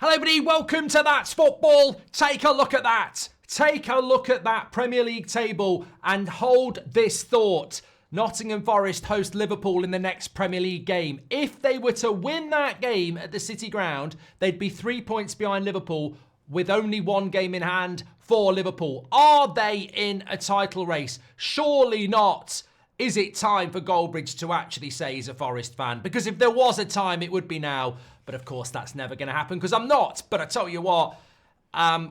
Hello everybody, welcome to That's Football. Take a look at that. Take a look at that Premier League table and hold this thought. Nottingham Forest host Liverpool in the next Premier League game. If they were to win that game at the City Ground, they'd be 3 points behind Liverpool with only one game in hand for Liverpool. Are they in a title race? Surely not. Is it time for Goldbridge to actually say he's a Forest fan? Because if there was a time, it would be now. But of course, that's never going to happen because I'm not. But I tell you what,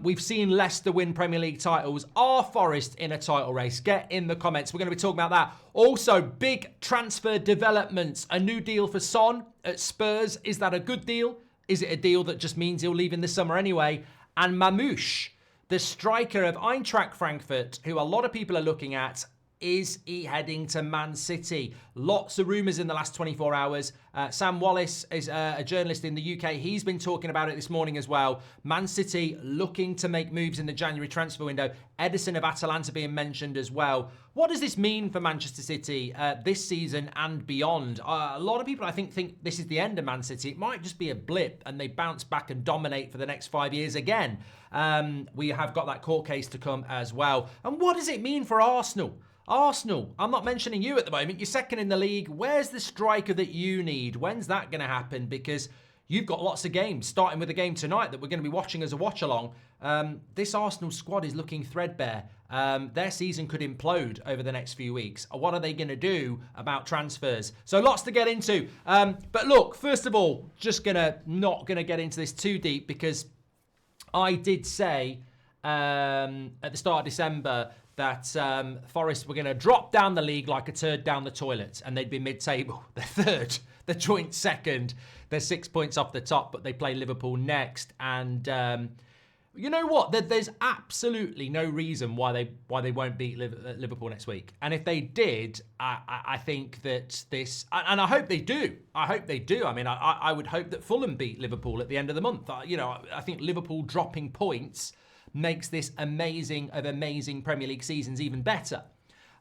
we've seen Leicester win Premier League titles. Are Forest in a title race? Get in the comments. We're going to be talking about that. Also, big transfer developments. A new deal for Son at Spurs. Is that a good deal? Is it a deal that just means he'll leave in the summer anyway? And Marmoush, the striker of Eintracht Frankfurt, who a lot of people are looking at, is he heading to Man City? Lots of rumours in the last 24 hours. Sam Wallace is a journalist in the UK. He's been talking about it this morning as well. Man City looking to make moves in the January transfer window. Edison of Atalanta being mentioned as well. What does this mean for Manchester City this season and beyond? A lot of people, I think this is the end of Man City. It might just be a blip and they bounce back and dominate for the next 5 years again. We have got that court case to come as well. And what does it mean for Arsenal? Arsenal, I'm not mentioning you at the moment. You're second in the league. Where's the striker that you need? When's that going to happen? Because you've got lots of games, starting with a game tonight that we're going to be watching as a watch-along. This Arsenal squad is looking threadbare. Their season could implode over the next few weeks. What are they going to do about transfers? So lots to get into. But look, first of all, not going to get into this too deep because I did say at the start of December that Forest were going to drop down the league like a turd down the toilet and they'd be mid-table. They're third, they're joint second. They're 6 points off the top, but they play Liverpool next. And you know what? There's absolutely no reason why they won't beat Liverpool next week. And if they did, I think that this... And I hope they do. I hope they do. I mean, I would hope that Fulham beat Liverpool at the end of the month. I think Liverpool dropping points makes this amazing Premier League seasons even better.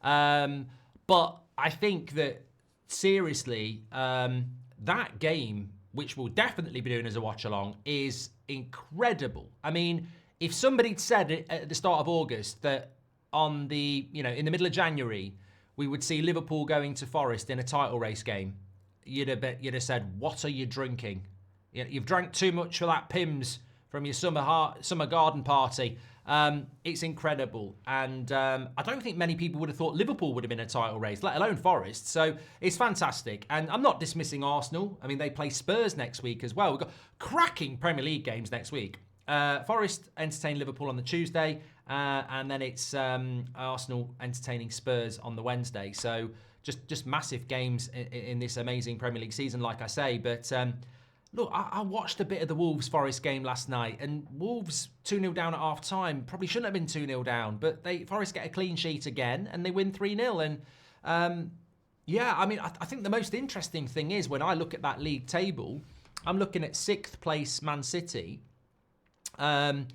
But I think that, seriously, that game, which we'll definitely be doing as a watch-along, is incredible. I mean, if somebody'd said at the start of August that in the middle of January, we would see Liverpool going to Forest in a title race game, you'd have said, what are you drinking? You've drank too much for that Pimm's from your summer garden party. It's incredible. And I don't think many people would have thought Liverpool would have been a title race, let alone Forest. So it's fantastic. And I'm not dismissing Arsenal. I mean, they play Spurs next week as well. We've got cracking Premier League games next week. Forest entertain Liverpool on the Tuesday. And then it's Arsenal entertaining Spurs on the Wednesday. So just massive games in this amazing Premier League season, like I say. But... look, I watched a bit of the Wolves-Forest game last night, and Wolves 2-0 down at half-time. Probably shouldn't have been 2-0 down, but Forest get a clean sheet again, and they win 3-0. And, I think the most interesting thing is when I look at that league table, I'm looking at 6th place Man City, and,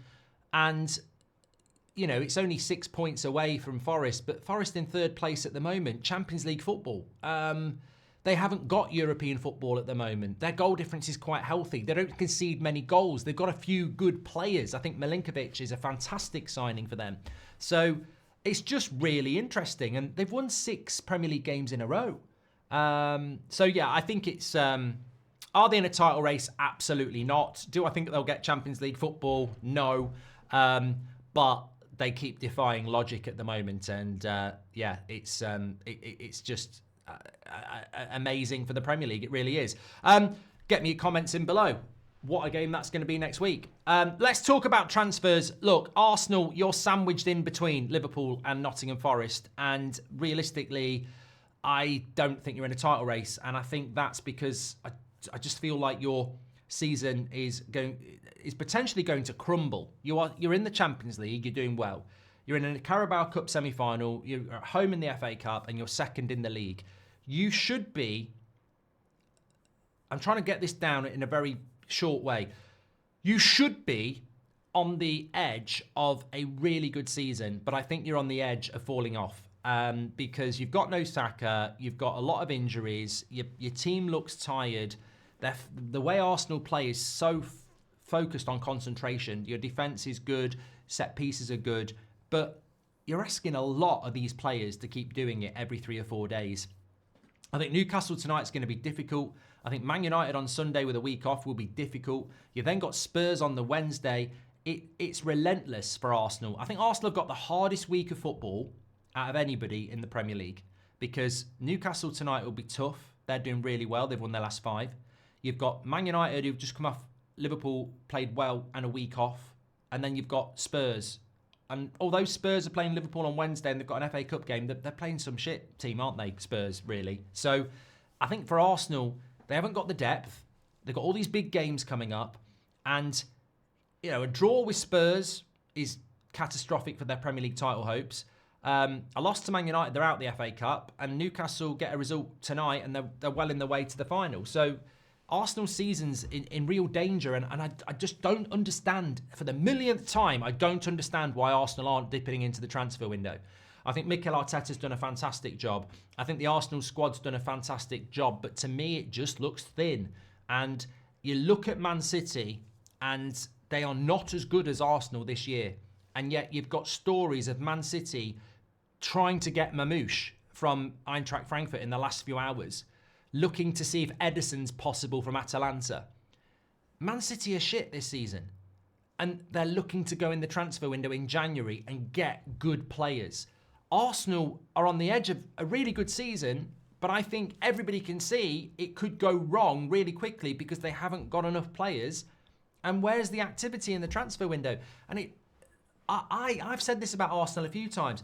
it's only 6 points away from Forest, but Forest in 3rd place at the moment, Champions League football. They haven't got European football at the moment. Their goal difference is quite healthy. They don't concede many goals. They've got a few good players. I think Milinkovic is a fantastic signing for them. So it's just really interesting. And they've won 6 Premier League games in a row. I think it's... are they in a title race? Absolutely not. Do I think they'll get Champions League football? No. But they keep defying logic at the moment. And it's just... amazing for the Premier League. It really is. Get me your comments in below. What a game that's going to be next week. Let's talk about transfers. Look, Arsenal, you're sandwiched in between Liverpool and Nottingham Forest. And realistically, I don't think you're in a title race. And I think that's because I just feel like your season is potentially going to crumble. You're in the Champions League. You're doing well. You're in a Carabao Cup semi-final. You're at home in the FA Cup. And you're second in the league. You should be, I'm trying to get this down in a very short way. You should be on the edge of a really good season, but I think you're on the edge of falling off because you've got no Saka, you've got a lot of injuries, your team looks tired. The way Arsenal play is so focused on concentration. Your defence is good, set pieces are good, but you're asking a lot of these players to keep doing it every 3 or 4 days. I think Newcastle tonight is going to be difficult. I think Man United on Sunday with a week off will be difficult. You've then got Spurs on the Wednesday. It's relentless for Arsenal. I think Arsenal have got the hardest week of football out of anybody in the Premier League, because Newcastle tonight will be tough. They're doing really well. They've won their last 5. You've got Man United, who've just come off Liverpool, played well and a week off. And then you've got Spurs. And although Spurs are playing Liverpool on Wednesday and they've got an FA Cup game, they're playing some shit team, aren't they, Spurs, really? So I think for Arsenal, they haven't got the depth. They've got all these big games coming up. And, you know, a draw with Spurs is catastrophic for their Premier League title hopes. A loss to Man United, they're out the FA Cup. And Newcastle get a result tonight and they're well in the way to the final. So Arsenal's season's in real danger, and I just don't understand, for the millionth time, I don't understand why Arsenal aren't dipping into the transfer window. I think Mikel Arteta's done a fantastic job. I think the Arsenal squad's done a fantastic job, but to me it just looks thin. And you look at Man City, and they are not as good as Arsenal this year. And yet you've got stories of Man City trying to get Marmoush from Eintracht Frankfurt in the last few hours, looking to see if Ederson's possible from Atalanta. Man City are shit this season. And they're looking to go in the transfer window in January and get good players. Arsenal are on the edge of a really good season, but I think everybody can see it could go wrong really quickly because they haven't got enough players. And where's the activity in the transfer window? And I've said this about Arsenal a few times.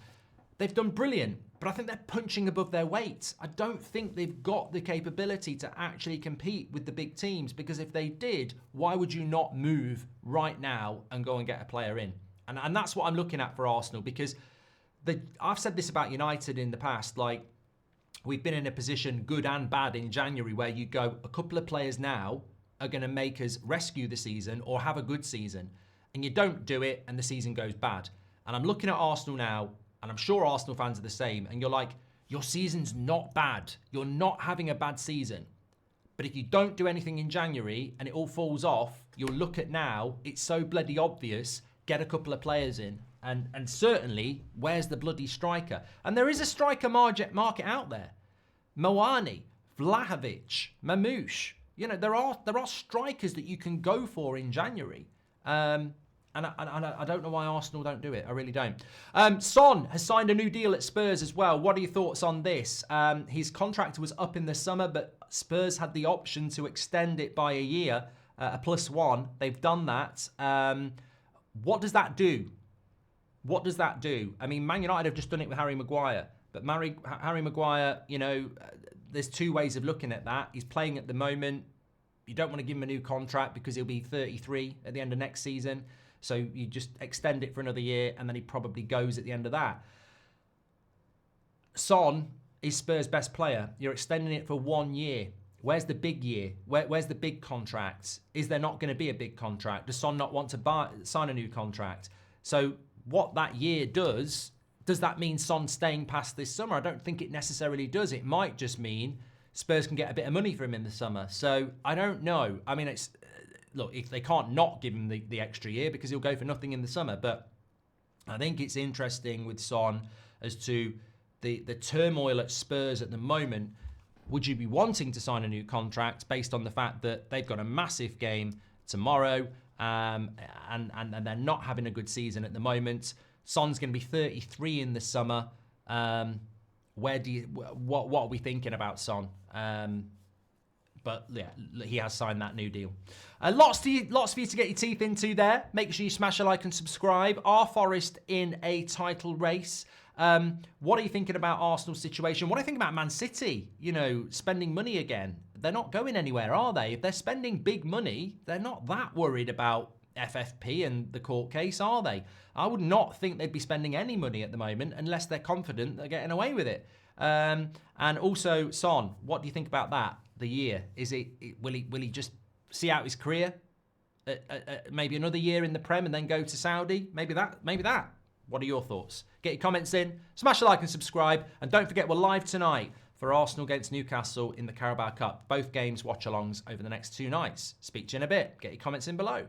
They've done brilliant, but I think they're punching above their weight. I don't think they've got the capability to actually compete with the big teams, because if they did, why would you not move right now and go and get a player in? And that's what I'm looking at for Arsenal, because I've said this about United in the past, like, we've been in a position, good and bad, in January where you go, a couple of players now are going to make us rescue the season or have a good season, and you don't do it and the season goes bad. And I'm looking at Arsenal now, and I'm sure Arsenal fans are the same, and you're like, your season's not bad. You're not having a bad season. But if you don't do anything in January and it all falls off, you'll look at now, it's so bloody obvious, get a couple of players in. And certainly, where's the bloody striker? And there is a striker market out there. Moani, Vlahovic, Marmoush. You know, there are strikers that you can go for in January. And I don't know why Arsenal don't do it. I really don't. Son has signed a new deal at Spurs as well. What are your thoughts on this? His contract was up in the summer, but Spurs had the option to extend it by a year, a +1. They've done that. What does that do? What does that do? I mean, Man United have just done it with Harry Maguire. But Harry Maguire, you know, there's two ways of looking at that. He's playing at the moment. You don't want to give him a new contract because he'll be 33 at the end of next season. So you just extend it for another year, and then he probably goes at the end of that. Son is Spurs' best player. You're extending it for 1 year. Where's the big year? Where's the big contract? Is there not going to be a big contract? Does Son not want to sign a new contract? So what that year does that mean Son staying past this summer? I don't think it necessarily does. It might just mean Spurs can get a bit of money for him in the summer. So I don't know. I mean, look, if they can't not give him the extra year because he'll go for nothing in the summer. But I think it's interesting with Son as to the turmoil at Spurs at the moment. Would you be wanting to sign a new contract based on the fact that they've got a massive game tomorrow and they're not having a good season at the moment? Son's going to be 33 in the summer. What are we thinking about Son? But yeah, he has signed that new deal. Lots for you to get your teeth into there. Make sure you smash a like and subscribe. Are Forest in a title race? What are you thinking about Arsenal's situation? What do you think about Man City? You know, spending money again. They're not going anywhere, are they? If they're spending big money, they're not that worried about FFP and the court case, are they? I would not think they'd be spending any money at the moment unless they're confident they're getting away with it. And also, Son, what do you think about that? The year, will he just see out his career? Maybe another year in the Prem and then go to Saudi? Maybe that. What are your thoughts? Get your comments in, smash a like and subscribe, and don't forget we're live tonight for Arsenal against Newcastle in the Carabao Cup. Both games watch-alongs over the next 2 nights. Speak to you in a bit. Get your comments in below.